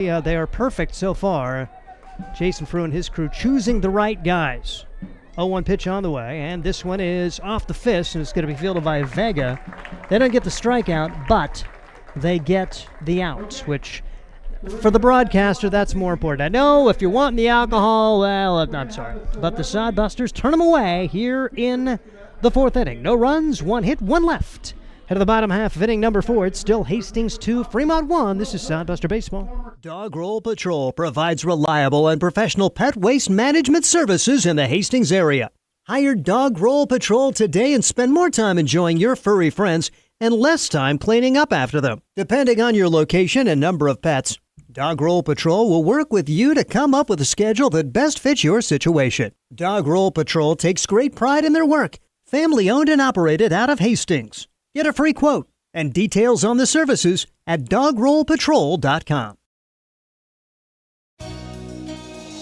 They are perfect so far. Jason Frew and his crew choosing the right guys. 0-1 pitch on the way, and this one is off the fist, and it's going to be fielded by Vega. They don't get the strikeout, but they get the out, which for the broadcaster, that's more important. I know if you're wanting the alcohol, well, I'm sorry. But the Sodbusters turn them away here in the fourth inning. No runs, one hit, one left. Head to the bottom half of inning number 4. It's still Hastings 2, Fremont 1. This is Sodbuster Baseball. Dog Roll Patrol provides reliable and professional pet waste management services in the Hastings area. Hire Dog Roll Patrol today and spend more time enjoying your furry friends and less time cleaning up after them. Depending on your location and number of pets, Dog Roll Patrol will work with you to come up with a schedule that best fits your situation. Dog Roll Patrol takes great pride in their work. Family owned and operated out of Hastings. Get a free quote and details on the services at dogrollpatrol.com.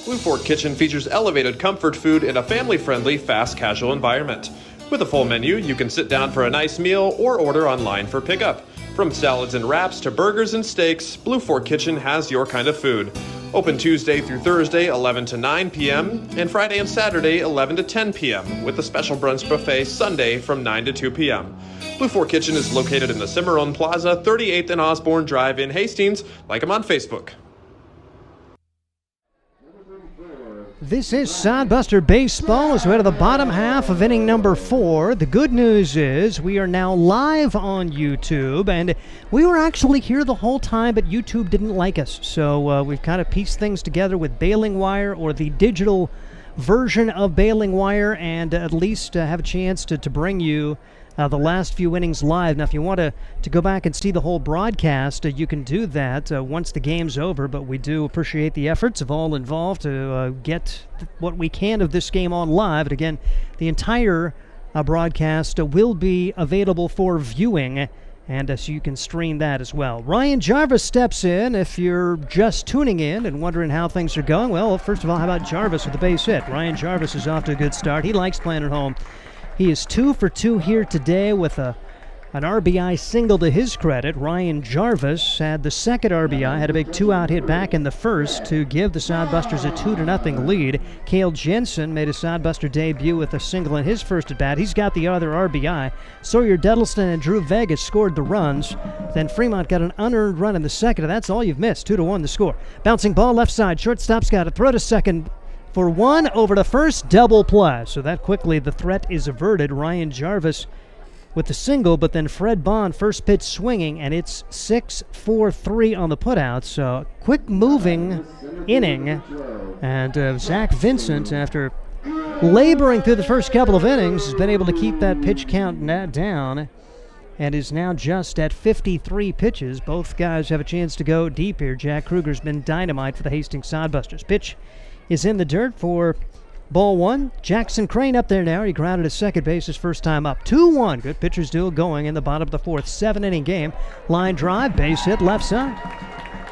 Blue Fork Kitchen features elevated comfort food in a family-friendly, fast casual environment. With a full menu, you can sit down for a nice meal or order online for pickup. From salads and wraps to burgers and steaks, Blue Fork Kitchen has your kind of food. Open Tuesday through Thursday, 11 to 9 p.m., and Friday and Saturday, 11 to 10 p.m., with a special brunch buffet Sunday from 9 to 2 p.m. Blue Fork Kitchen is located in the Cimarron Plaza, 38th and Osborne Drive in Hastings. Like them on Facebook. This is Sodbuster Baseball as we head to the bottom half of inning number 4. The good news is we are now live on YouTube, and we were actually here the whole time, but YouTube didn't like us. So we've kind of pieced things together with baling wire, or the digital version of baling wire, and at least have a chance to bring you the last few innings live. Now, if you want to go back and see the whole broadcast, you can do that once the game's over, but we do appreciate the efforts of all involved to get what we can of this game on live. And again, the entire broadcast will be available for viewing, and so you can stream that as well. Ryan Jarvis steps in. If you're just tuning in and wondering how things are going, well, first of all, how about Jarvis with the base hit? Ryan Jarvis is off to a good start. He likes playing at home. He is 2 for 2 here today with an RBI single to his credit. Ryan Jarvis had the second RBI, had a big 2-out hit back in the first to give the Sodbusters a 2-0 lead. Cale Jensen made a Sodbuster debut with a single in his first at-bat. He's got the other RBI. Sawyer Dettleston and Drew Vegas scored the runs. Then Fremont got an unearned run in the second, and that's all you've missed. 2-1 the score. Bouncing ball left side. Shortstop's got it. Throw to second. For 1 over to first, double play. So that quickly the threat is averted. Ryan Jarvis with the single, but then Fred Bond first pitch swinging, and it's 6-4-3 on the putout. So quick moving inning, and Zach Vincent, after laboring through the first couple of innings, has been able to keep that pitch count down and is now just at 53 pitches. Both guys have a chance to go deep here. Jack Kruger's been dynamite for the Hastings Sodbusters. Pitch is in the dirt for ball 1. Jackson Crane up there now. He grounded to second base his first time up. 2-1. Good pitcher's duel going in the bottom of the 4th. 7-inning game. Line drive, base hit left side.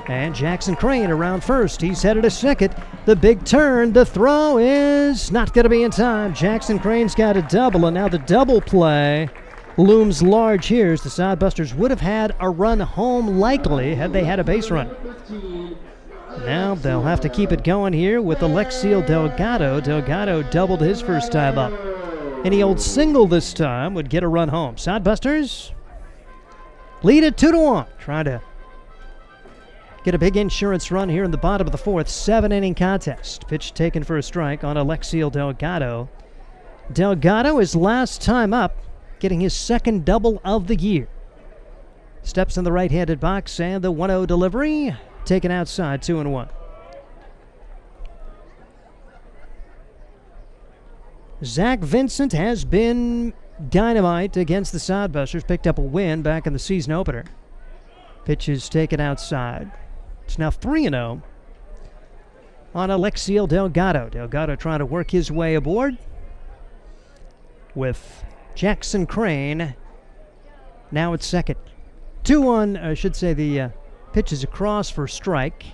And Jackson Crane around first. He's headed to second. The big turn. The throw is not going to be in time. Jackson Crane's got a double, and now the double play looms large here, as the Sodbusters would have had a run home likely had they had a base run. Now they'll have to keep it going here with Alexiel Delgado. Delgado doubled his first time up. Any old single this time would get a run home. Sodbusters lead it 2-1. Trying to get a big insurance run here in the bottom of the 4th. 7-inning contest. Pitch taken for a strike on Alexiel Delgado. Delgado is last time up, getting his second double of the year. Steps in the right-handed box, and the 1-0 delivery. Taken outside, 2-1. Zach Vincent has been dynamite against the Sodbusters. Picked up a win back in the season opener. Pitch is taken outside. It's now 3-0 on Alexiel Delgado. Delgado trying to work his way aboard with Jackson Crane now at second. 2-1, I should say the pitch is across for strike,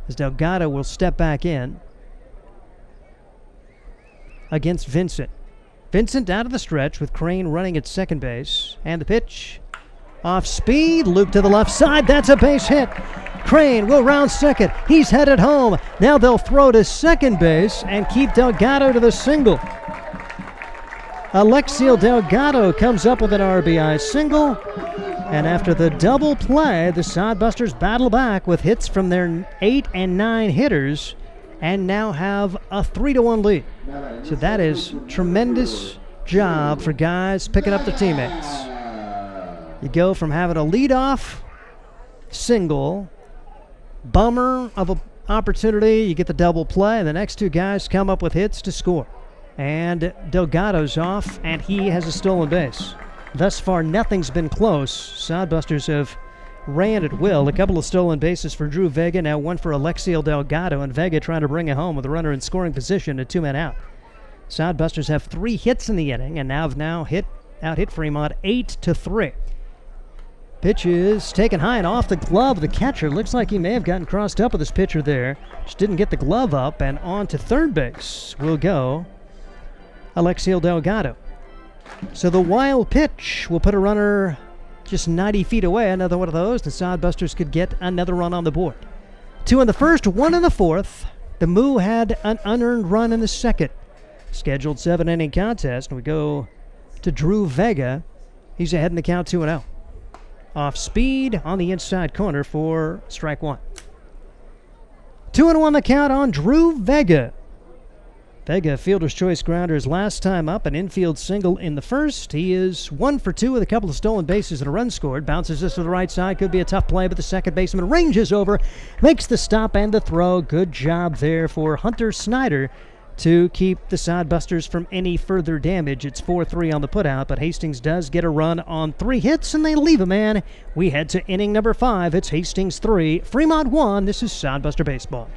as Delgado will step back in against Vincent. Vincent out of the stretch with Crane running at second base. And the pitch off speed, loop to the left side. That's a base hit. Crane will round second. He's headed home. Now they'll throw to second base and keep Delgado to the single. Alexiel Delgado comes up with an RBI single. And after the double play, the Sodbusters battle back with hits from their 8 and 9 hitters and now have a 3-1 lead. So that is tremendous job for guys picking up their teammates. You go from having a leadoff single, bummer of an opportunity, you get the double play, and the next two guys come up with hits to score. And Delgado's off, and he has a stolen base. Thus far, nothing's been close. Sodbusters have ran at will. A couple of stolen bases for Drew Vega, now one for Alexiel Delgado, and Vega trying to bring it home with a runner in scoring position at 2 men out. Sodbusters have 3 hits in the inning, and have out-hit Fremont 8-3. Pitch is taken high and off the glove of the catcher. Looks like he may have gotten crossed up with his pitcher there. Just didn't get the glove up, and on to third base will go Alexiel Delgado. So the wild pitch will put a runner just 90 feet away. Another one of those. The Sodbusters could get another run on the board. 2 in the first, 1 in the fourth. The MOO had an unearned run in the second. Scheduled 7-inning contest, and we go to Drew Vega. He's ahead in the count 2-0. Off speed on the inside corner for strike 1. 2-1 the count on Drew Vega. Vega, fielder's choice grounder, his last time up, an infield single in the first. He is 1 for 2 with a couple of stolen bases and a run scored. Bounces this to the right side. Could be a tough play, but the second baseman ranges over, makes the stop and the throw. Good job there for Hunter Snyder to keep the Sodbusters from any further damage. It's 4-3 on the putout, but Hastings does get a run on 3 hits, and they leave a man. We head to inning number 5. It's Hastings 3, Fremont 1. This is Sodbuster Baseball.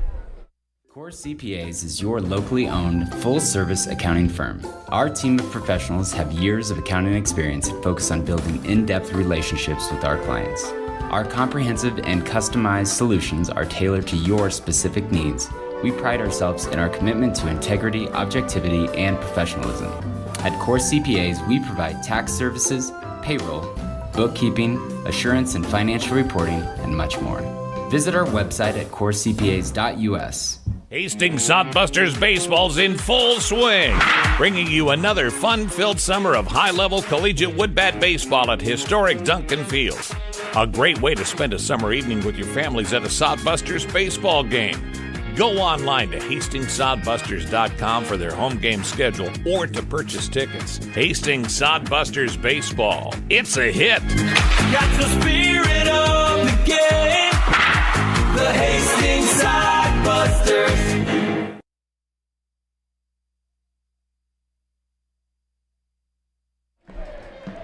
Core CPAs is your locally owned, full-service accounting firm. Our team of professionals have years of accounting experience and focus on building in-depth relationships with our clients. Our comprehensive and customized solutions are tailored to your specific needs. We pride ourselves in our commitment to integrity, objectivity, and professionalism. At Core CPAs, we provide tax services, payroll, bookkeeping, assurance and financial reporting, and much more. Visit our website at corecpas.us. Hastings Sodbusters baseball's in full swing, bringing you another fun-filled summer of high-level collegiate woodbat baseball at historic Duncan Field. A great way to spend a summer evening with your families at a Sodbusters baseball game. Go online to HastingsSodbusters.com for their home game schedule or to purchase tickets. Hastings Sodbusters Baseball. It's a hit. Got the spirit of the game. The Hastings Sodbusters.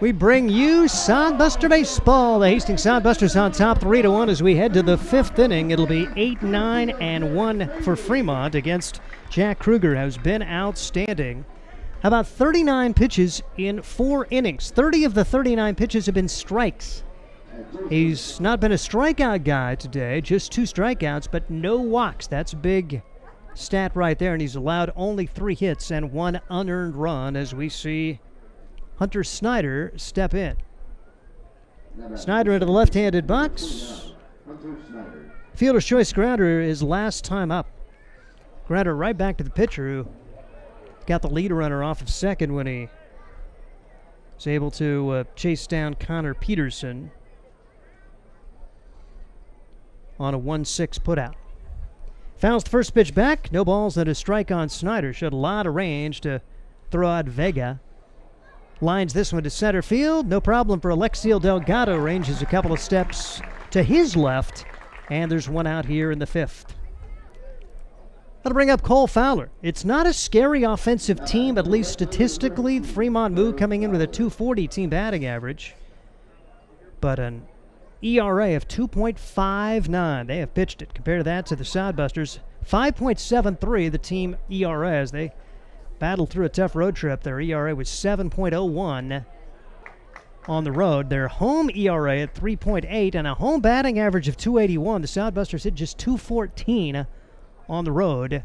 We bring you Sodbuster Baseball. The Hastings Sodbusters on top 3-1 as we head to the 5th inning. It'll be 8-9-1 for Fremont against Jack Kruger, who's been outstanding. About 39 pitches in 4 innings. 30 of the 39 pitches have been strikes. He's not been a strikeout guy today, just 2 strikeouts, but no walks. That's a big stat right there, and he's allowed only 3 hits and 1 unearned run as we see Hunter Snyder step in. Snyder into the left-handed box. Fielder's choice grounder is last time up. Grounder right back to the pitcher who got the lead runner off of second when he was able to chase down Connor Peterson on a 1-6 putout. Fouls the first pitch back. No balls and a strike on Snyder. Showed a lot of range to throw out Vega. Lines this one to center field. No problem for Alexiel Delgado. Ranges a couple of steps to his left. And there's one out here in the 5th. That'll bring up Cole Fowler. It's not a scary offensive team, at least statistically. Fremont MOO coming in with a .240 team batting average. But an ERA of 2.59. They have pitched it. Compare that to the Sodbusters. 5.73 the team ERA as they battled through a tough road trip. Their ERA was 7.01 on the road. Their home ERA at 3.8 and a home batting average of 281. The Sodbusters hit just 214 on the road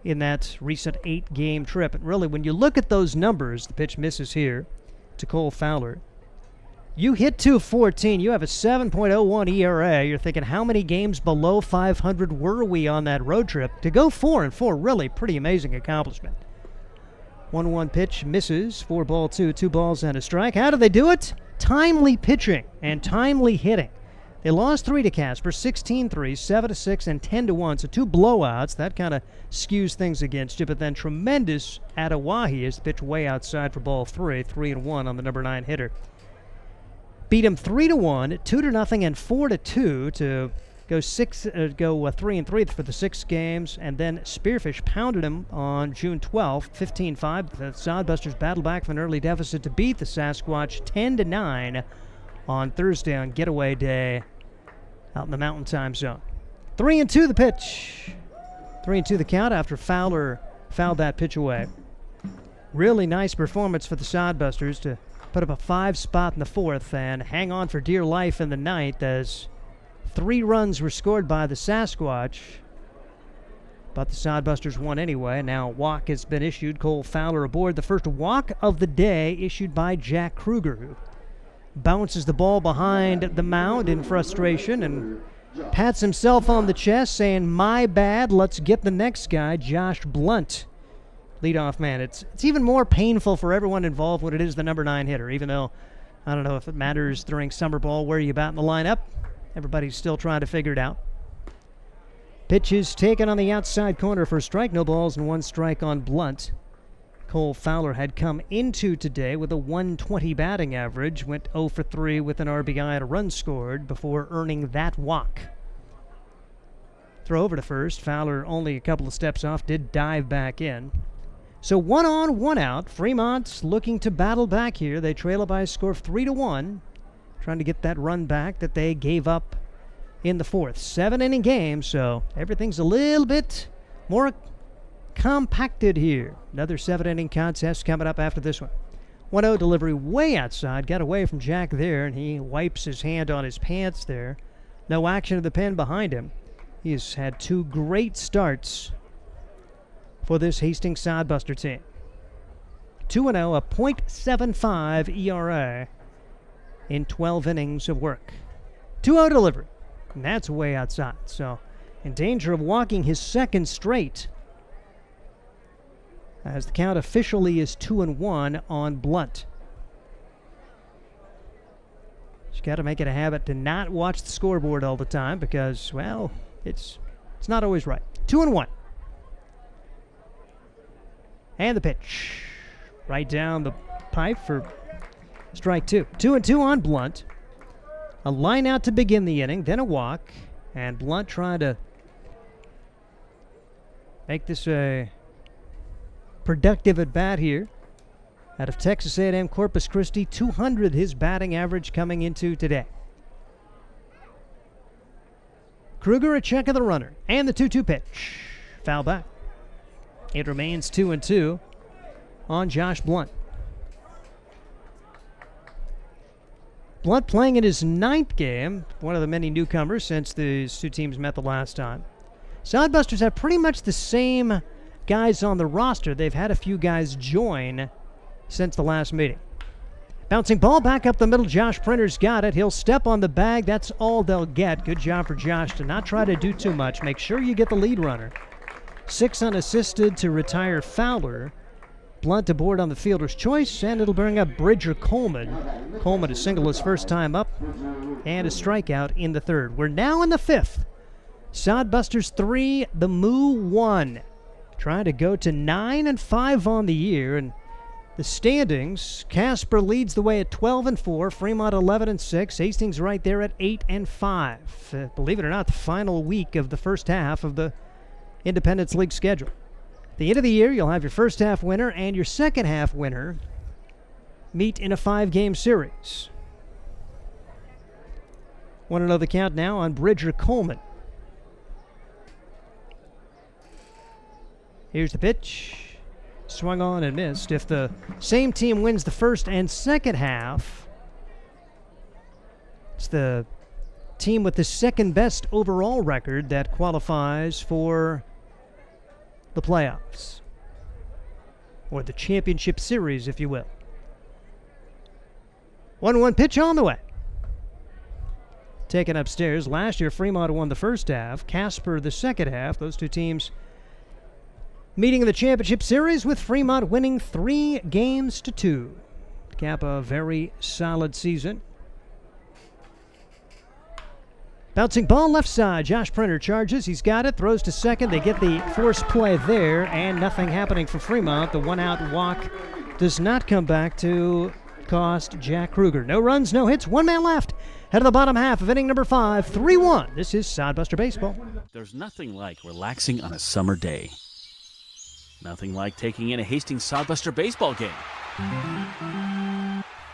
in that recent 8-game trip. And really, when you look at those numbers, the pitch misses here to Cole Fowler. You hit 214. You have a 7.01 ERA. You're thinking, how many games below 500 were we on that road trip? To go 4-4, really pretty amazing accomplishment. 1-1 pitch misses. 4-2, 2 balls and a strike. How do they do it? Timely pitching and timely hitting. They lost 3 to Casper, 16-3, 7-6, and 10-1. So 2 blowouts. That kind of skews things against you. But then tremendous at Oahe as the pitch way outside for ball 3. 3-1 on the number 9 hitter. Beat him 3-1, 2-0, and 4-2 to go 3-3 for the 6 games. And then Spearfish pounded him on June 12th, 15-5. The Sodbusters battled back from an early deficit to beat the Sasquatch 10-9 on Thursday on getaway day out in the Mountain Time Zone. 3-2 the pitch. 3-2 the count after Fowler fouled that pitch away. Really nice performance for the Sodbusters to put up a 5 spot in the 4th and hang on for dear life in the 9th as 3 runs were scored by the Sasquatch. But the Sodbusters won anyway. Now walk has been issued. Cole Fowler aboard. The first walk of the day issued by Jack Kruger, who bounces the ball behind the mound in frustration and pats himself on the chest saying, "My bad, let's get the next guy, Josh Blunt." Leadoff man. It's even more painful for everyone involved when it is the number 9 hitter, even though I don't know if it matters during summer ball where you bat in the lineup. Everybody's still trying to figure it out. Pitch is taken on the outside corner for a strike. No balls and 1 strike on Blunt. Cole Fowler had come into today with a 120 batting average, went 0 for 3 with an RBI and a run scored before earning that walk. Throw over to first. Fowler only a couple of steps off, did dive back in. So 1 on, 1 out. Fremont's looking to battle back here. They trail it by a score of 3-1, trying to get that run back that they gave up in the 4th. 7-inning game, so everything's a little bit more compacted here. Another 7-inning contest coming up after this one. 1-0 delivery way outside. Got away from Jack there, and he wipes his hand on his pants there. No action of the pen behind him. He has had 2 great starts for this Hastings Sodbuster team. 2-0, a .75 ERA in 12 innings of work. 2-0 delivery, and that's way outside. So in danger of walking his 2nd straight, as the count officially is 2-1 on Blunt. You got to make it a habit to not watch the scoreboard all the time because, well, it's not always right. 2-1. And the pitch. Right down the pipe for strike 2. 2-2 on Blunt. A line out to begin the inning, then a walk. And Blunt trying to make this a productive at bat here. Out of Texas A&M Corpus Christi, 200 his batting average coming into today. Kruger a check of the runner. And the 2-2 pitch. Foul back. It remains 2-2 on Josh Blunt. Blunt playing in his 9th game, one of the many newcomers since these 2 teams met the last time. Sodbusters have pretty much the same guys on the roster. They've had a few guys join since the last meeting. Bouncing ball back up the middle. Josh Printer's got it. He'll step on the bag. That's all they'll get. Good job for Josh to not try to do too much. Make sure you get the lead runner. 6 unassisted to retire Fowler. Blunt aboard on the fielder's choice, and it'll bring up Bridger Coleman. Coleman a single his first time up, and a strikeout in the 3rd. We're now in the 5th. Sodbusters 3, the MOO 1. Trying to go to 9-5 on the year, and the standings, Casper leads the way at 12-4, Fremont 11-6, Hastings right there at 8-5. Believe it or not, the final week of the first half of the Independence League schedule. At the end of the year, you'll have your first half winner and your second half winner meet in a 5-game series. Want to know the count now on Bridger Coleman. Here's the pitch. Swung on and missed. If the same team wins the first and second half, it's the team with the 2nd best overall record that qualifies for the playoffs, or the championship series, if you will. 1-1 pitch on the way. Taken upstairs. Last year, Fremont won the first half, Casper the second half. Those two teams meeting in the championship series with Fremont winning 3-2 to cap a very solid season. Bouncing ball left side. Josh Printer charges. He's got it. Throws to second. They get the force play there, and nothing happening for Fremont. The one-out walk does not come back to cost Jack Kruger. No runs, no hits. One man left. Head of the bottom half of inning number 5. 3-1. This is Sodbuster Baseball. There's nothing like relaxing on a summer day. Nothing like taking in a Hastings Sodbuster baseball game.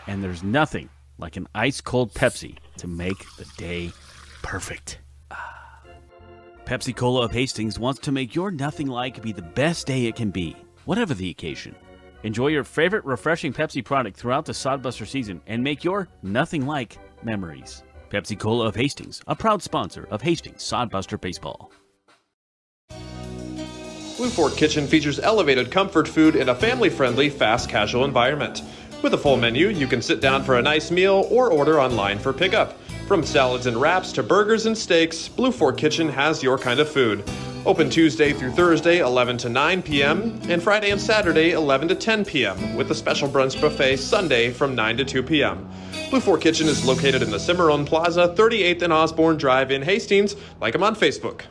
And there's nothing like an ice-cold Pepsi to make the day perfect. Pepsi Cola of Hastings wants to make your nothing like be the best day it can be, whatever the occasion. Enjoy your favorite refreshing Pepsi product throughout the Sodbuster season and make your nothing like memories. Pepsi Cola of Hastings, a proud sponsor of Hastings Sodbuster Baseball. Blue Fork Kitchen features elevated comfort food in a family-friendly, fast casual environment. With a full menu, you can sit down for a nice meal or order online for pickup. From salads and wraps to burgers and steaks, Blue Fork Kitchen has your kind of food. Open Tuesday through Thursday, 11 to 9 p.m., and Friday and Saturday, 11 to 10 p.m., with a special brunch buffet Sunday from 9 to 2 p.m. Blue Fork Kitchen is located in the Cimarron Plaza, 38th and Osborne Drive in Hastings. Like them on Facebook.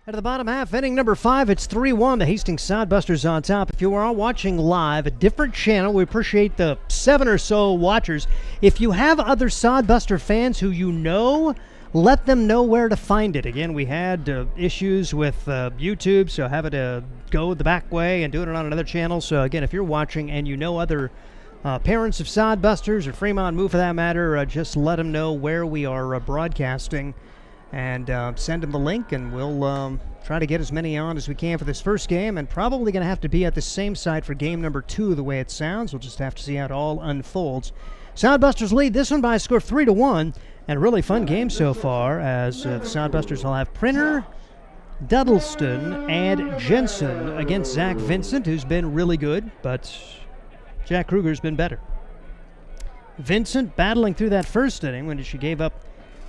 At the bottom half, inning number 5, it's 3-1. The Hastings Sodbusters on top. If you are watching live, a different channel, we appreciate the 7 or so watchers. If you have other Sodbuster fans who you know, let them know where to find it. Again, we had issues with YouTube, so having to go the back way and doing it on another channel. So again, if you're watching and you know other parents of Sodbusters or Fremont MOO for that matter, just let them know where we are broadcasting. And send them the link, and we'll try to get as many on as we can for this first game, and probably going to have to be at the same site for game number 2 the way it sounds. We'll just have to see how it all unfolds. Sodbusters lead this one by a score of 3-1, and a really fun game so far, as the Sodbusters will have Printer, Duddleston, and Jensen against Zach Vincent, who's been really good, but Jack Kruger's been better. Vincent battling through that first inning when she gave up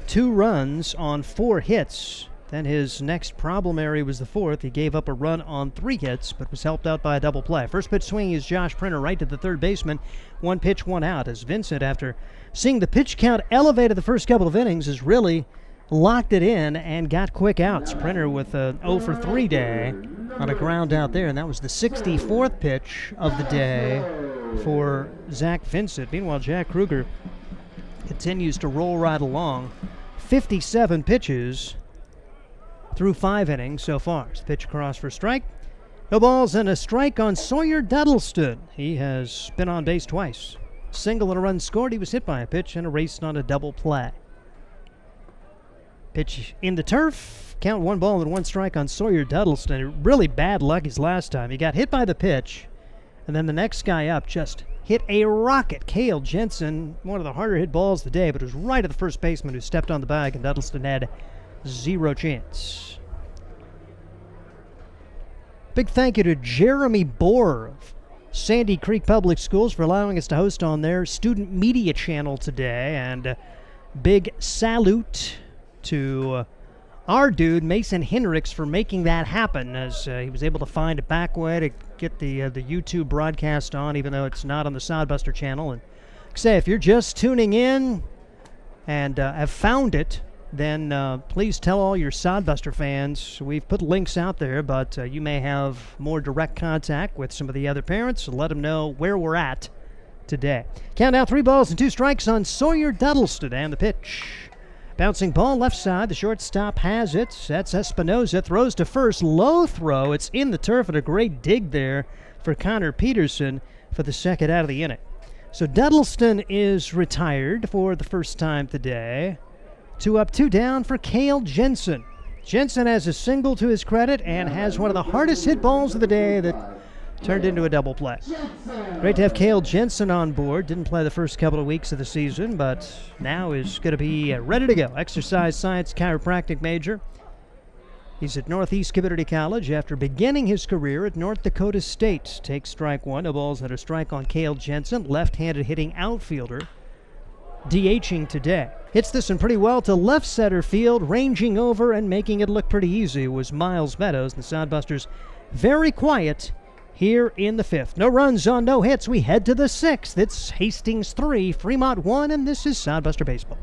2 runs on 4 hits. Then his next problem area was the 4th. He gave up a run on 3 hits, but was helped out by a double play. First pitch swing is Josh Printer right to the third baseman. 1 pitch, 1 out. As Vincent, after seeing the pitch count elevated the first couple of innings, has really locked it in and got quick outs. Printer with a 0 for 3 day on a ground out there, and that was the 64th pitch of the day for Zach Vincent. Meanwhile, Jack Kruger continues to roll right along. 57 pitches through 5 innings so far. Pitch across for strike. No balls and a strike on Sawyer Duddleston. He has been on base twice. Single and a run scored. He was hit by a pitch and erased on a double play. Pitch in the turf. Count 1 ball and 1 strike on Sawyer Duddleston. Really bad luck his last time. He got hit by the pitch, and then the next guy up just hit a rocket. Cale Jensen, one of the harder hit balls of the day, but it was right at the first baseman who stepped on the bag, and Duddleston had 0 chance. Big thank you to Jeremy Bohr of Sandy Creek Public Schools for allowing us to host on their student media channel today, and big salute to our dude, Mason Hendricks, for making that happen, as he was able to find a back way to get the YouTube broadcast on, even though it's not on the Sodbuster channel. And like I say, if you're just tuning in and have found it, then please tell all your Sodbuster fans. We've put links out there, but you may have more direct contact with some of the other parents, so let them know where we're at today. Count now 3 balls and 2 strikes on Sawyer Duddleston, and the pitch. Bouncing ball left side. The shortstop has it. That's Espinoza. Throws to first. Low throw. It's in the turf, and a great dig there for Connor Peterson for the second out of the inning. So Duddleston is retired for the first time today. 2 up, 2 down for Cale Jensen. Jensen has a single to his credit and has one of the hardest hit balls of the day that turned into a double play. Great to have Cale Jensen on board. Didn't play the first couple of weeks of the season, but now is going to be ready to go. Exercise science chiropractic major. He's at Northeast Community College after beginning his career at North Dakota State. Takes strike one. No balls and a strike on Cale Jensen, left-handed hitting outfielder. DHing today. Hits this one pretty well to left center field, ranging over and making it look pretty easy was Miles Meadows. The Sodbusters very quiet here in the fifth. No runs on no hits. We head to the sixth. It's Hastings 3, Fremont 1, and this is Sodbuster Baseball.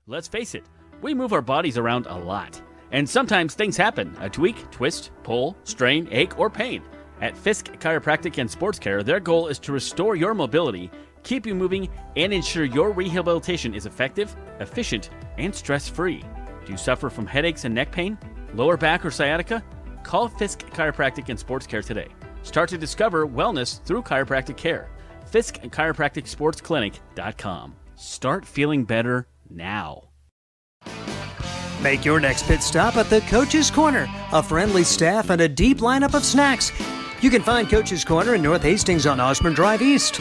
Let's face it, we move our bodies around a lot. And sometimes things happen. A tweak, twist, pull, strain, ache, or pain. At Fisk Chiropractic and Sports Care, their goal is to restore your mobility, keep you moving, and ensure your rehabilitation is effective, efficient, and stress-free. Do you suffer from headaches and neck pain, lower back or sciatica? Call Fisk Chiropractic and Sports Care today. Start to discover wellness through chiropractic care. Fisk Chiropractic Sports Clinic.com. Start feeling better now. Make your next pit stop at the Coach's Corner. A friendly staff and a deep lineup of snacks. You can find Coach's Corner in North Hastings on Osborne Drive East.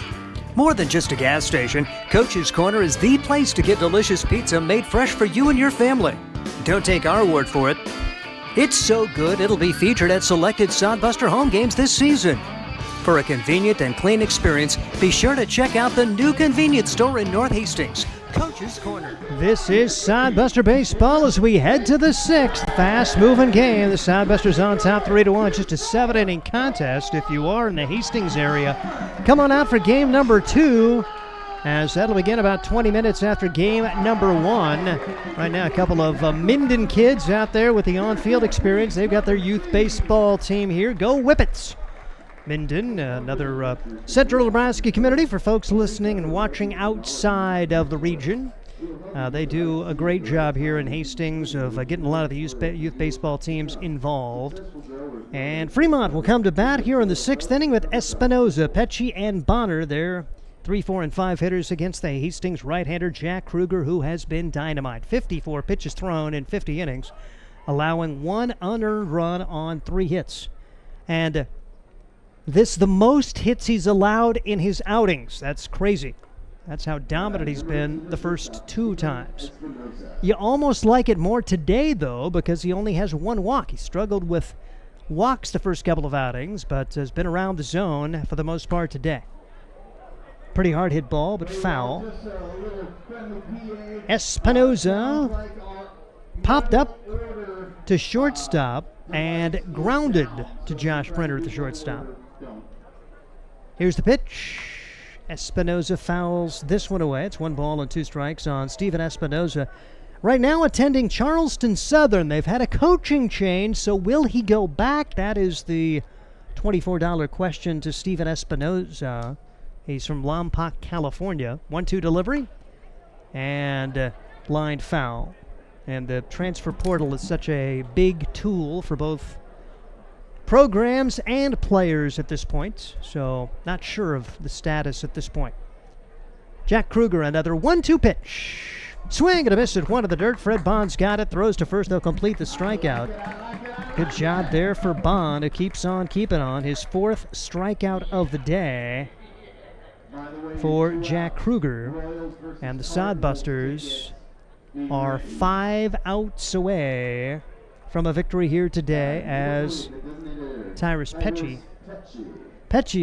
More than just a gas station, Coach's Corner is the place to get delicious pizza made fresh for you and your family. Don't take our word for it. It's so good it'll be featured at selected Sodbuster home games this season. For a convenient and clean experience, be sure to check out the new convenience store in North Hastings, Coach's Corner. This is Sodbuster Baseball as we head to the sixth. Fast-moving game. The Sodbusters on top 3-1. Just a 7-inning contest. If you are in the Hastings area, come on out for game number 2. As that'll begin about 20 minutes after game number 1. Right now, a couple of Minden kids out there with the on-field experience. They've got their youth baseball team here. Go Whippets! Minden, another central Nebraska community for folks listening and watching outside of the region. They do a great job here in Hastings of getting a lot of the youth baseball teams involved. And Fremont will come to bat here in the 6th inning with Espinoza, Pecci, and Bonner. They're 3, 4, and 5 hitters against the Hastings right-hander Jack Kruger, who has been dynamite. 54 pitches thrown in 50 innings, allowing 1 unearned run on 3 hits. And this the most hits he's allowed in his outings. That's crazy. That's how dominant he's been the first 2 times. You almost like it more today, though, because he only has 1 walk. He struggled with walks the first couple of outings, but has been around the zone for the most part today. Pretty hard hit ball, but foul. Espinoza popped up to shortstop and grounded to Josh Brenner at the shortstop. Here's the pitch. Espinoza fouls this one away. It's 1 ball and 2 strikes on Steven Espinoza. Right now attending Charleston Southern. They've had a coaching change, so will he go back? That is the $24 question to Steven Espinoza. He's from Lompoc, California. 1-2 delivery and line foul. And the transfer portal is such a big tool for both programs and players at this point. So not sure of the status at this point. Jack Kruger, another 1-2 pitch. Swing and a miss at 1 to the dirt. Fred Bond's got it. Throws to first. They'll complete the strikeout. Good job there for Bond, who keeps on keeping on. His 4th strikeout of the day for Jack Kruger. And the Sodbusters are 5 outs away from a victory here today as Tyrus Pecci,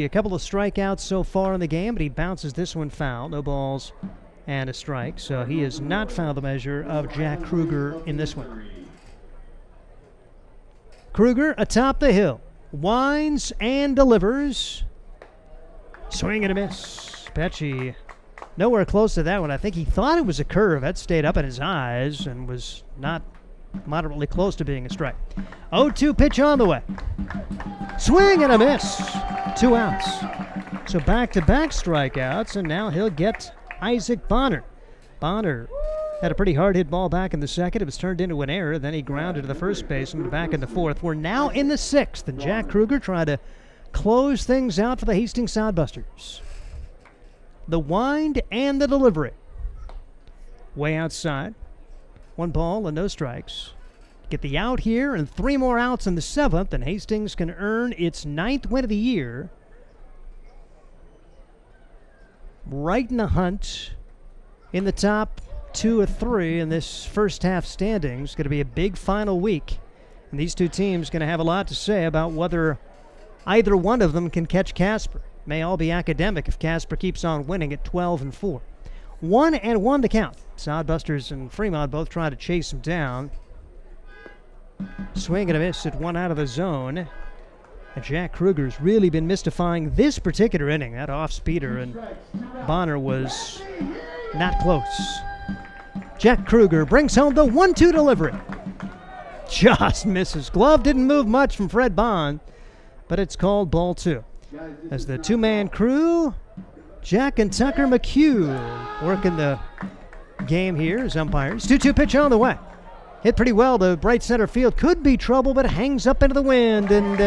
a couple of strikeouts so far in the game, but he bounces this one foul. No balls and a strike, so he has not found the measure of Jack Kruger in this one. Kruger atop the hill, winds and delivers. Swing and a miss. Pecci nowhere close to that one. I think he thought it was a curve. That stayed up in his eyes and was not moderately close to being a strike. 0-2 pitch on the way. Swing and a miss. 2 outs. So back-to-back strikeouts, and now he'll get Isaac Bonner. Bonner had a pretty hard hit ball back in the 2nd. It was turned into an error. Then he grounded to the first baseman back in the 4th. We're now in the 6th, and Jack Kruger tried to close things out for the Hastings Sodbusters. The wind and the delivery. Way outside. 1 ball and no strikes. Get the out here and 3 more outs in the 7th, and Hastings can earn its 9th win of the year. Right in the hunt in the top 2 or 3 in this first half standings. Going to be a big final week And these two teams going to have a lot to say about whether either one of them can catch Casper. May all be academic if Casper keeps on winning at 12-4. 1-1 the count. Sodbusters and Fremont both trying to chase him down. Swing and a miss at one out of the zone. And Jack Kruger's really been mystifying this particular inning. That off-speeder, and Bonner was not close. Jack Kruger brings home the 1-2 delivery. Just misses. Glove didn't move much from Fred Bond, but it's called ball 2. As the two-man crew, Jack and Tucker McHugh working the game here as umpires. 2-2 pitch on the way. Hit pretty well to right center field. Could be trouble, but it hangs up into the wind, and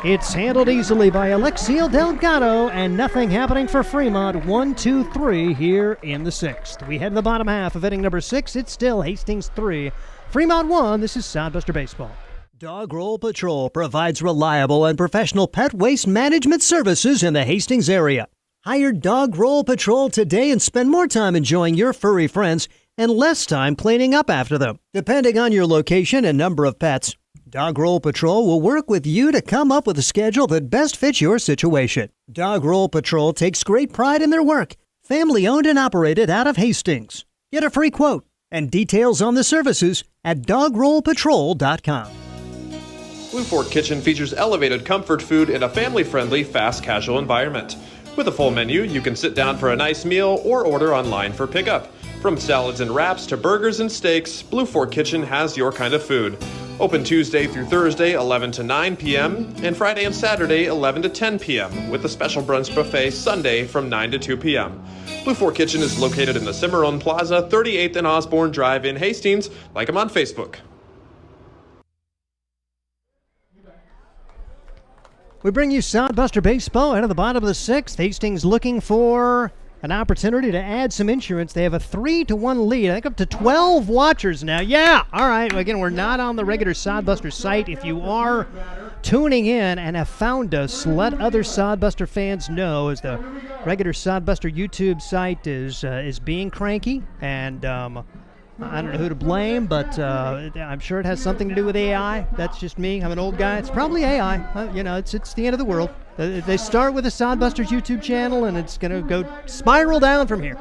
it's handled easily by Alexio Delgado, and nothing happening for Fremont. 1-2-3 here in the 6th. We head to the bottom half of inning number 6. It's still Hastings 3, Fremont 1. This is Sodbuster Baseball. Dog Roll Patrol provides reliable and professional pet waste management services in the Hastings area. Hire Dog Roll Patrol today and spend more time enjoying your furry friends and less time cleaning up after them. Depending on your location and number of pets, Dog Roll Patrol will work with you to come up with a schedule that best fits your situation. Dog Roll Patrol takes great pride in their work. Family owned and operated out of Hastings. Get a free quote and details on the services at dogrollpatrol.com. Blue Fork Kitchen features elevated comfort food in a family-friendly, fast casual environment. With a full menu, you can sit down for a nice meal or order online for pickup. From salads and wraps to burgers and steaks, Blue Fork Kitchen has your kind of food. Open Tuesday through Thursday, 11 to 9 p.m., and Friday and Saturday, 11 to 10 p.m., with a special brunch buffet Sunday from 9 to 2 p.m. Blue Fork Kitchen is located in the Cimarron Plaza, 38th and Osborne Drive in Hastings. Like them on Facebook. We bring you Sodbuster Baseball out of the bottom of the 6th. Hastings looking for an opportunity to add some insurance. They have a 3-1 lead. I think up to 12 watchers now. Yeah, all right. Again, we're not on the regular Sodbuster site. If you are tuning in and have found us, let other Sodbuster fans know, as the regular Sodbuster YouTube site is being cranky, and I don't know who to blame, but I'm sure it has something to do with AI. That's just me. I'm an old guy. It's probably AI. It's the end of the world. They start with a Sodbusters YouTube channel, and it's going to go spiral down from here.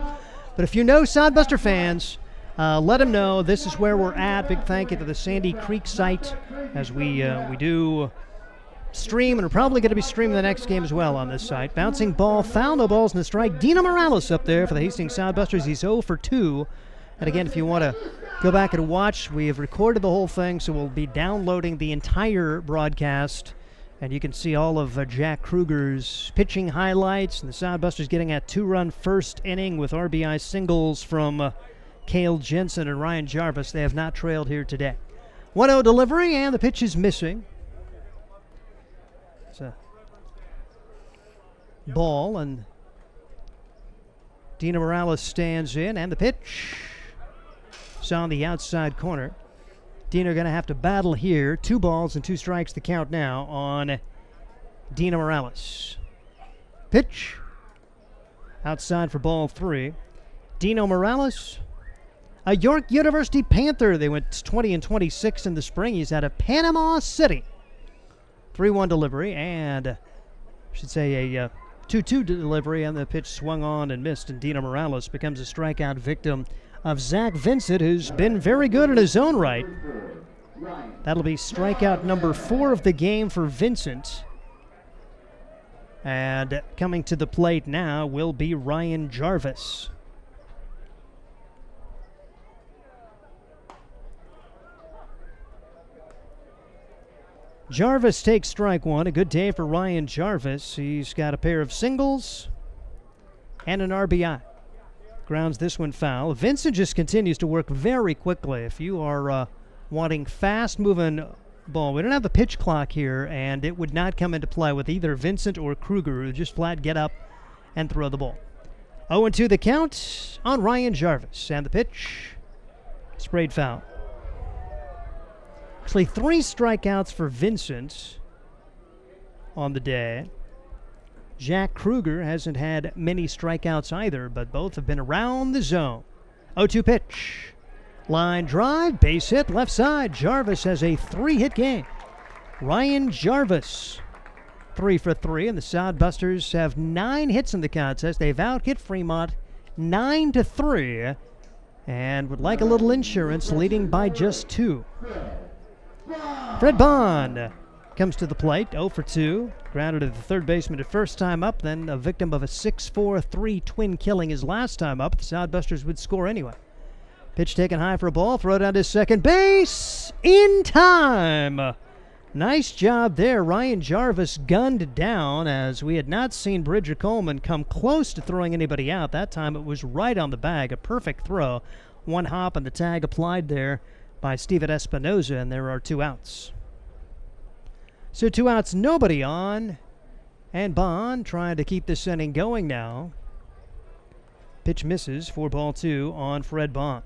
But if you know Sodbuster fans, let them know this is where we're at. Big thank you to the Sandy Creek site, as we do stream, and we're probably going to be streaming the next game as well on this site. Bouncing ball, foul, no balls in the strike. Dino Morales up there for the Hastings Sodbusters. He's 0 for 2. And again, if you want to go back and watch, we have recorded the whole thing, so we'll be downloading the entire broadcast. And you can see all of Jack Kruger's pitching highlights, and the Sodbusters getting a 2-run first inning with RBI singles from Cale Jensen and Ryan Jarvis. They have not trailed here today. 1-0 delivery, and the pitch is missing. It's a ball, and Dino Morales stands in, and the pitch is on the outside corner. Dino going to have to battle here. 2 balls and 2 strikes to count now on Dino Morales. Pitch outside for ball 3. Dino Morales, a York University Panther. They went 20-26 in the spring. He's out of Panama City. 3-1 delivery, and I should say a 2-2 delivery, and the pitch swung on and missed, and Dino Morales becomes a strikeout victim of Zach Vincent, who's been very good in his own right. That'll be strikeout number 4 of the game for Vincent. And coming to the plate now will be Ryan Jarvis. Jarvis takes strike 1. A good day for Ryan Jarvis. He's got a pair of singles and an RBI. Grounds this one foul. Vincent just continues to work very quickly. If you are wanting fast-moving ball, we don't have the pitch clock here, and it would not come into play with either Vincent or Kruger, who just flat get up and throw the ball. 0-2 the count on Ryan Jarvis, and the pitch sprayed foul. Actually, 3 strikeouts for Vincent on the day. Jack Kruger hasn't had many strikeouts either, but both have been around the zone. 0-2 pitch. Line drive, base hit, left side. Jarvis has a 3-hit game. Ryan Jarvis, 3 for 3, and the Sodbusters have 9 hits in the contest. They've out-hit Fremont 9-3, and would like a little insurance, leading by just 2. Fred Bond comes to the plate, 0 for 2. Grounded to the third baseman at first time up, then a victim of a 6-4-3 twin killing his last time up. The Sodbusters would score anyway. Pitch taken high for a ball, throw down to second base in time. Nice job there. Ryan Jarvis gunned down, as we had not seen Bridger Coleman come close to throwing anybody out. That time it was right on the bag, a perfect throw. One hop and the tag applied there by Steven Espinoza, and there are 2 outs. So 2 outs, nobody on, and Bond trying to keep this inning going now. Pitch misses for ball 2 on Fred Bond.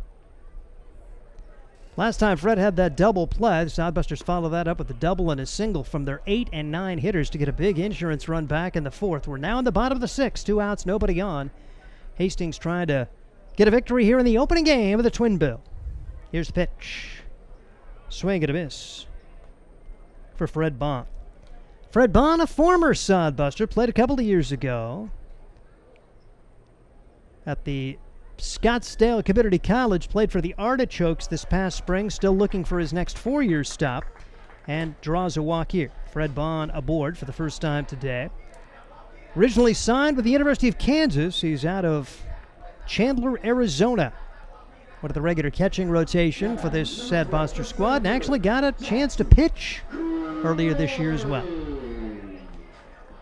Last time Fred had that double play, the Sodbusters follow that up with a double and a single from their 8 and 9 hitters to get a big insurance run back in the 4th. We're now in the bottom of the 6th, 2 outs, nobody on. Hastings trying to get a victory here in the opening game of the Twin Bill. Here's the pitch. Swing and a miss for Fred Bond. Fred Bond, a former Sodbuster, played a couple of years ago at the Scottsdale Community College, played for the Artichokes this past spring, still looking for his next 4-year stop, and draws a walk here. Fred Bond aboard for the first time today. Originally signed with the University of Kansas, he's out of Chandler, Arizona. One of the regular catching rotation for this Sodbuster squad, and actually got a chance to pitch earlier this year as well.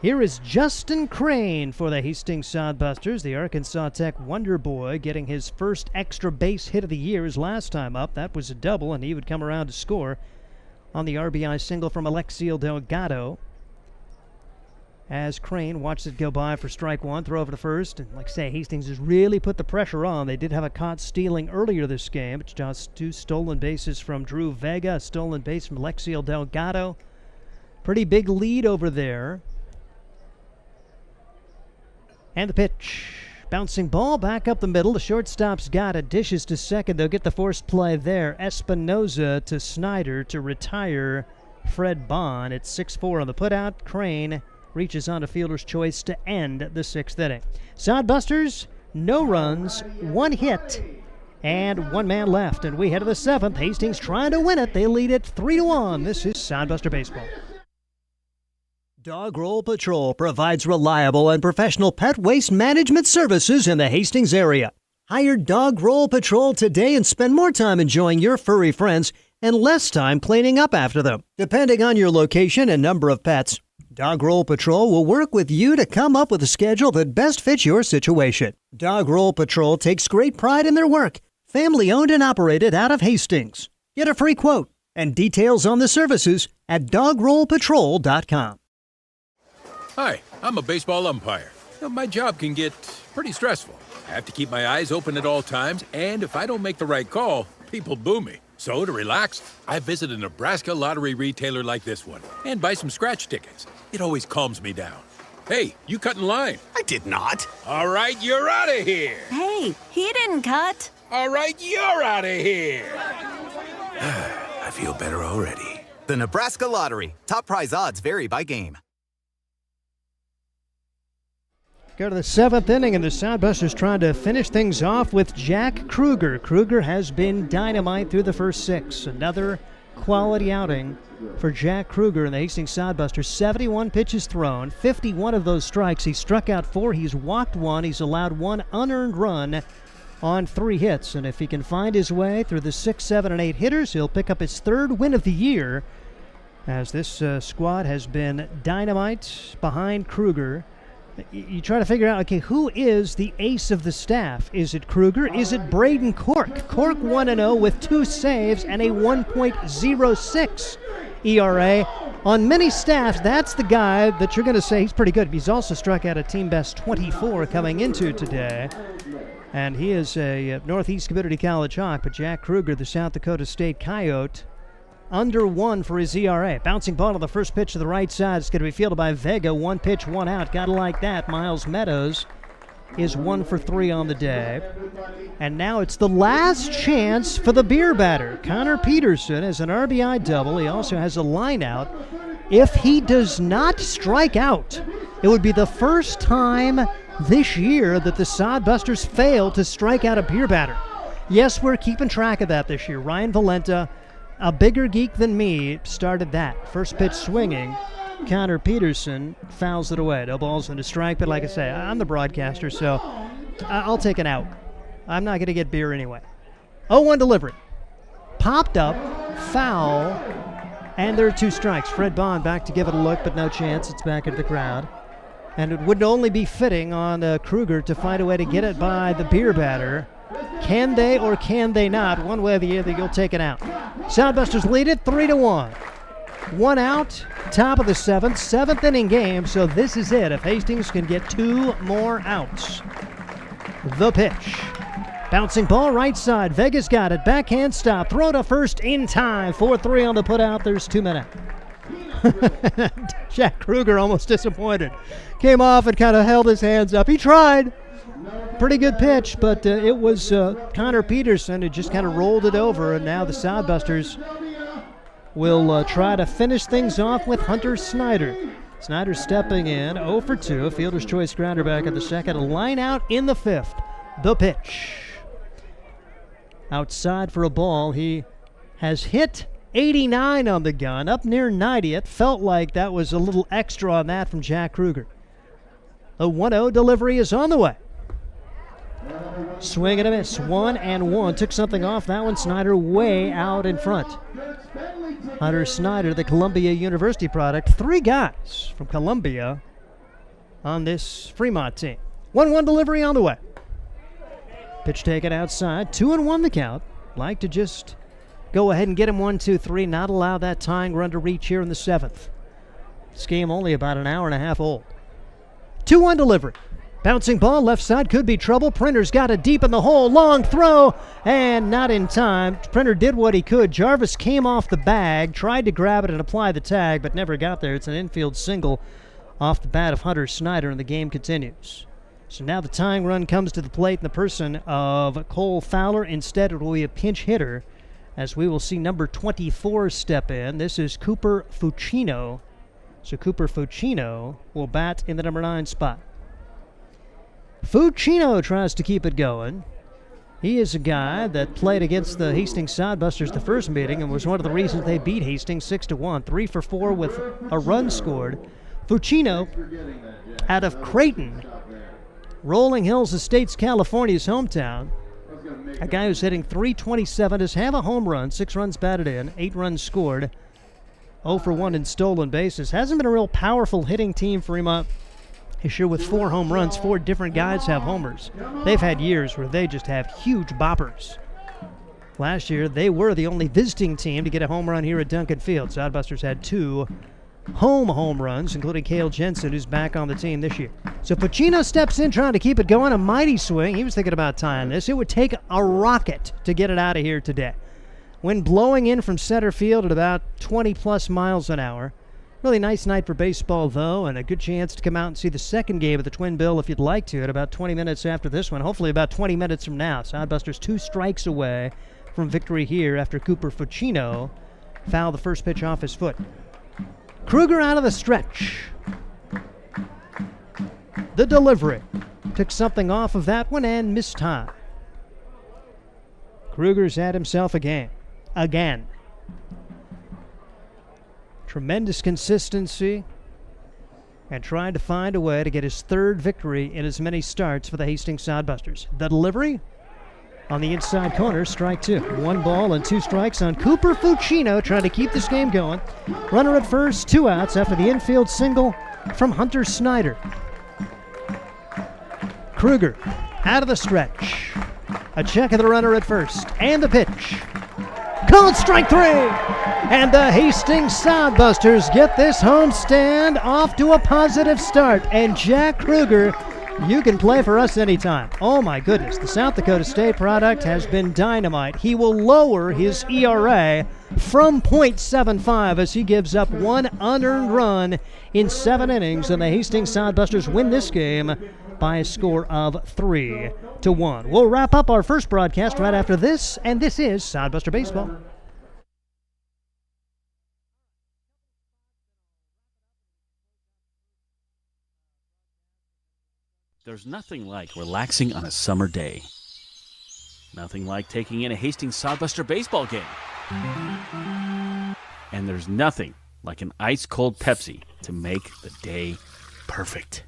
Here is Justin Crane for the Hastings Sodbusters, the Arkansas Tech Wonder Boy, getting his first extra base hit of the year his last time up. That was a double, and he would come around to score on the RBI single from Alexiel Delgado. As Crane watched it go by for strike 1, throw over to first, and like I say, Hastings has really put the pressure on. They did have a caught stealing earlier this game. It's just 2 stolen bases from Drew Vega, a stolen base from Alexiel Delgado. Pretty big lead over there. And the pitch. Bouncing ball back up the middle. The shortstop's got it. Dishes to second. They'll get the forced play there. Espinoza to Snyder to retire Fred Bond. It's 6-4 on the putout. Crane reaches on a fielder's choice to end the 6th inning. Sodbusters, no runs, 1 hit, and 1 man left. And we head to the 7th. Hastings trying to win it. They lead it 3-1. This is Sodbuster Baseball. Dog Roll Patrol provides reliable and professional pet waste management services in the Hastings area. Hire Dog Roll Patrol today and spend more time enjoying your furry friends and less time cleaning up after them. Depending on your location and number of pets, Dog Roll Patrol will work with you to come up with a schedule that best fits your situation. Dog Roll Patrol takes great pride in their work. Family owned and operated out of Hastings. Get a free quote and details on the services at dogrollpatrol.com. Hi, I'm a baseball umpire. My job can get pretty stressful. I have to keep my eyes open at all times, and if I don't make the right call, people boo me. So to relax, I visit a Nebraska lottery retailer like this one and buy some scratch tickets. It always calms me down. Hey, you cut in line. I did not. All right, you're out of here. Hey, he didn't cut. All right, you're out of here. I feel better already. The Nebraska Lottery. Top prize odds vary by game. Go to the 7th inning, and the Sodbusters trying to finish things off with Jack Kruger. Kruger has been dynamite through the first 6. Another quality outing for Jack Kruger and the Hastings Sodbusters. 71 pitches thrown, 51 of those strikes. He struck out 4, he's walked 1, he's allowed 1 unearned run on 3 hits. And if he can find his way through the 6, 7, and 8 hitters, he'll pick up his 3rd win of the year, as this squad has been dynamite behind Kruger. You try to figure out, okay, who is the ace of the staff? Is it Kruger? Is it Braden Cork? Cork 1-0 with 2 saves and a 1.06 ERA. On many staffs, that's the guy that you're going to say he's pretty good. He's also struck out a team best 24 coming into today. And he is a Northeast Community College Hawk, but Jack Kruger, the South Dakota State Coyote, under 1 for his ERA. Bouncing ball to the first pitch to the right side. It's going to be fielded by Vega. 1 pitch, 1 out. Gotta like that. Miles Meadows is 1 for 3 on the day. And now it's the last chance for the beer batter. Connor Peterson has an RBI double. He also has a line out. If he does not strike out, it would be the first time this year that the Sodbusters fail to strike out a beer batter. Yes, we're keeping track of that this year. Ryan Valenta, a bigger geek than me, started that. First pitch swinging. Connor Peterson fouls it away. No balls and a strike, but like I say, I'm the broadcaster, so I'll take an out. I'm not going to get beer anyway. 0-1 delivery. Popped up, foul, and there are 2 strikes. Fred Bond back to give it a look, but no chance. It's back into the crowd. And it would only be fitting on Kruger to find a way to get it by the beer batter. Can they or can they not? One way or the other, you'll take it out. Sodbusters lead it 3-1. 1 out, top of the 7th inning game, so this is it. If Hastings can get 2 more outs. The pitch. Bouncing ball right side. Vega's got it. Backhand stop. Throw to first in time. 4-3 on the putout. There's 2 men out. Jack Kruger almost disappointed. Came off and kind of held his hands up. He tried. Pretty good pitch, but it was Connor Peterson who just kind of rolled it over, and now the Sodbusters will try to finish things off with Hunter Snyder. Snyder stepping in, 0 for 2, fielder's choice grounder back in the second, a line out in the 5th. The pitch. Outside for a ball. He has hit 89 on the gun, up near 90. It felt like that was a little extra on that from Jack Kruger. The 1-0 delivery is on the way. Swing and a miss. 1-1. Took something off that one. Snyder way out in front. Hunter Snyder, the Columbia University product. 3 guys from Columbia on this Fremont team. 1-1 delivery on the way. Pitch taken outside. 2-1 the count. Like to just go ahead and get him 1-2-3. Not allow that tying run to reach here in the 7th. This game only about an hour and a half old. 2-1 delivery. Bouncing ball, left side, could be trouble. Printer's got it deep in the hole. Long throw, and not in time. Printer did what he could. Jarvis came off the bag, tried to grab it and apply the tag, but never got there. It's an infield single off the bat of Hunter Snyder, and the game continues. So now the tying run comes to the plate in the person of Cole Fowler. Instead, it will be a pinch hitter, as we will see number 24 step in. This is Cooper Fucino. So Cooper Fucino will bat in the number 9 spot. Fucino tries to keep it going. He is a guy that played against the Hastings Sodbusters the first meeting and was one of the reasons they beat Hastings 6-1. 3 for 4 with a run scored. Fucino out of Creighton, Rolling Hills Estates, California's hometown. A guy who's hitting .327, does have a home run, 6 runs batted in, 8 runs scored, 0 for 1 in stolen bases. Hasn't been a real powerful hitting team, Fremont. This year with 4 home runs, 4 different guys have homers. They've had years where they just have huge boppers. Last year, they were the only visiting team to get a home run here at Duncan Field. Sodbusters had 2 home runs, including Cale Jensen, who's back on the team this year. So Fucino steps in trying to keep it going. A mighty swing. He was thinking about tying this. It would take a rocket to get it out of here today. Wind blowing in from center field at about 20-plus miles an hour. Really nice night for baseball, though, and a good chance to come out and see the second game of the Twin Bill if you'd like to at about 20 minutes after this one. Hopefully about 20 minutes from now. Sodbusters 2 strikes away from victory here after Cooper Fucino fouled the first pitch off his foot. Kruger out of the stretch. The delivery. Took something off of that one and missed time. Kruger's had himself a game. Again. Tremendous consistency and trying to find a way to get his 3rd victory in as many starts for the Hastings Sodbusters. The delivery on the inside corner, strike 2. 1 ball and 2 strikes on Cooper Fucino, trying to keep this game going. Runner at first, 2 outs after the infield single from Hunter Snyder. Kruger out of the stretch. A check of the runner at first, and the pitch. Called strike 3! And the Hastings Sodbusters get this homestand off to a positive start. And Jack Kruger You can play for us anytime. Oh my goodness, the South Dakota State product has been dynamite. He will lower his ERA from .75 as he gives up one unearned run in 7 innings, and the Hastings Sodbusters win this game by a score of 3-1. We'll wrap up our first broadcast right after this, and this is Sodbuster Baseball. There's nothing like relaxing on a summer day. Nothing like taking in a Hastings Sodbuster baseball game. And there's nothing like an ice-cold Pepsi to make the day perfect.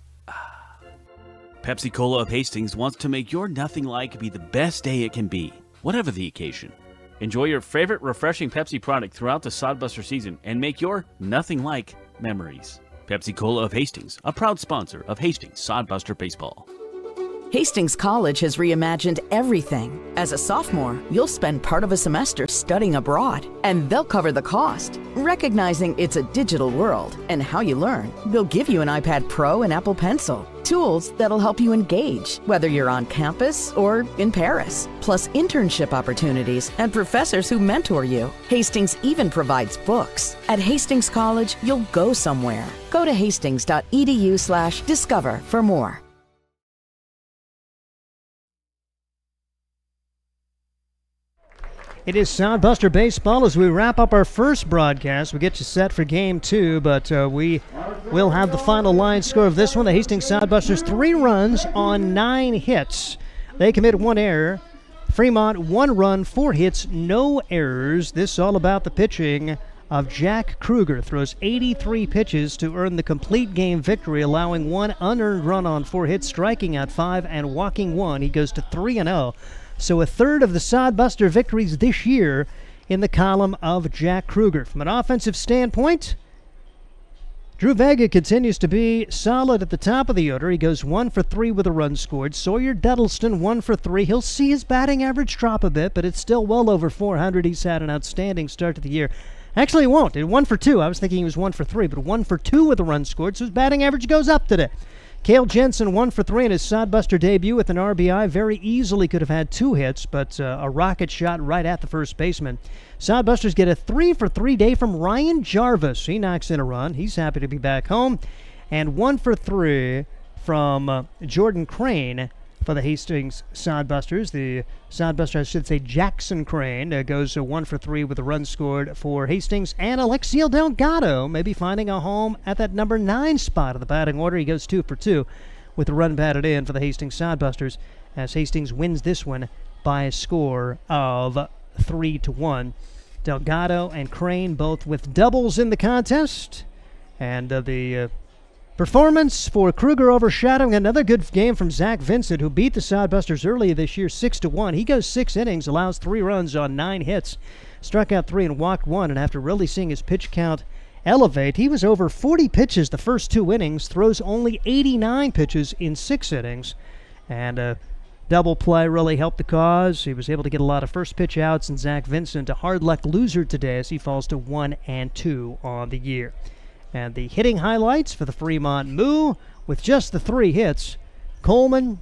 Pepsi Cola of Hastings wants to make your nothing like be the best day it can be, whatever the occasion. Enjoy your favorite refreshing Pepsi product throughout the Sodbuster season and make your nothing like memories. Pepsi Cola of Hastings, a proud sponsor of Hastings Sodbuster Baseball. Hastings College has reimagined everything. As a sophomore, you'll spend part of a semester studying abroad, and they'll cover the cost. Recognizing it's a digital world and how you learn, they'll give you an iPad Pro and Apple Pencil, tools that'll help you engage, whether you're on campus or in Paris, plus internship opportunities and professors who mentor you. Hastings even provides books. At Hastings College, you'll go somewhere. Go to hastings.edu/discover for more. It is Sodbuster Baseball as we wrap up our first broadcast. We get you set for Game 2, but we will have the final line score of this one. The Hastings Sodbusters 3 runs on 9 hits. They commit 1 error. Fremont 1 run, 4 hits, no errors. This is all about the pitching of Jack Kruger. Throws 83 pitches to earn the complete game victory, allowing 1 unearned run on 4 hits, striking out 5 and walking 1. He goes to 3-0. So a third of the Sodbuster victories this year in the column of Jack Kruger. From an offensive standpoint, Drew Vega continues to be solid at the top of the order. He goes 1 for 3 with a run scored. Sawyer Duddleston 1 for 3. He'll see his batting average drop a bit, but it's still well over 400. He's had an outstanding start to the year. Actually, he won't. 1 for 2. I was thinking he was 1 for 3, but 1 for 2 with a run scored, so his batting average goes up today. Cale Jensen 1 for 3 in his Sodbuster debut with an RBI. Very easily could have had 2 hits, but a rocket shot right at the first baseman. Sodbusters get a 3 for 3 day from Ryan Jarvis. He knocks in a run. He's happy to be back home. And 1 for 3 from Jordan Crane for the Hastings Sodbusters. The Sodbuster, I should say Jackson Crane, goes 1 for 3 with a run scored for Hastings. And Alexiel Delgado maybe finding a home at that number 9 spot of the batting order. He goes 2 for 2 with a run batted in for the Hastings Sodbusters as Hastings wins this one by a score of 3-1. Delgado and Crane both with doubles in the contest. And the performance for Kruger overshadowing another good game from Zach Vincent, who beat the Sodbusters earlier this year 6-1. He goes 6 innings, allows 3 runs on 9 hits, struck out 3 and walked 1, and after really seeing his pitch count elevate, he was over 40 pitches the first 2 innings, throws only 89 pitches in 6 innings, and a double play really helped the cause. He was able to get a lot of first pitch outs, and Zach Vincent, a hard luck loser today as he falls to 1-2 on the year. And the hitting highlights for the Fremont MOO, with just the 3 hits, Coleman,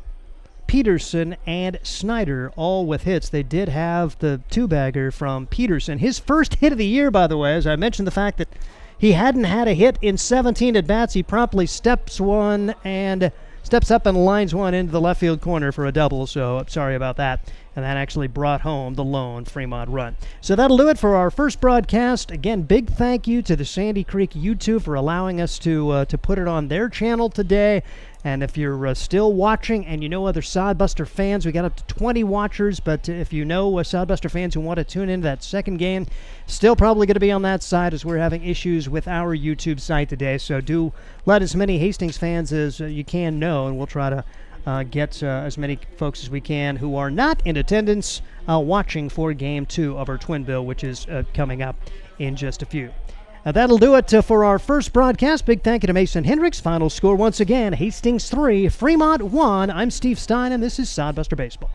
Peterson, and Snyder, all with hits. They did have the 2-bagger from Peterson. His first hit of the year, by the way, as I mentioned the fact that he hadn't had a hit in 17 at-bats. He promptly steps up and lines one into the left field corner for a double, so sorry about that. And that actually brought home the lone Fremont run. So that'll do it for our first broadcast. Again, big thank you to the Sandy Creek YouTube for allowing us to put it on their channel today. And if you're still watching and you know other Sodbuster fans, we got up to 20 watchers, but if you know Sodbuster fans who want to tune into that second game, still probably going to be on that side as we're having issues with our YouTube site today. So do let as many Hastings fans as you can know, and we'll try to get as many folks as we can who are not in attendance watching for Game 2 of our Twin Bill, which is coming up in just a few. That'll do it for our first broadcast. Big thank you to Mason Hendricks. Final score once again, Hastings 3, Fremont 1. I'm Steve Stein, and this is Sodbuster Baseball.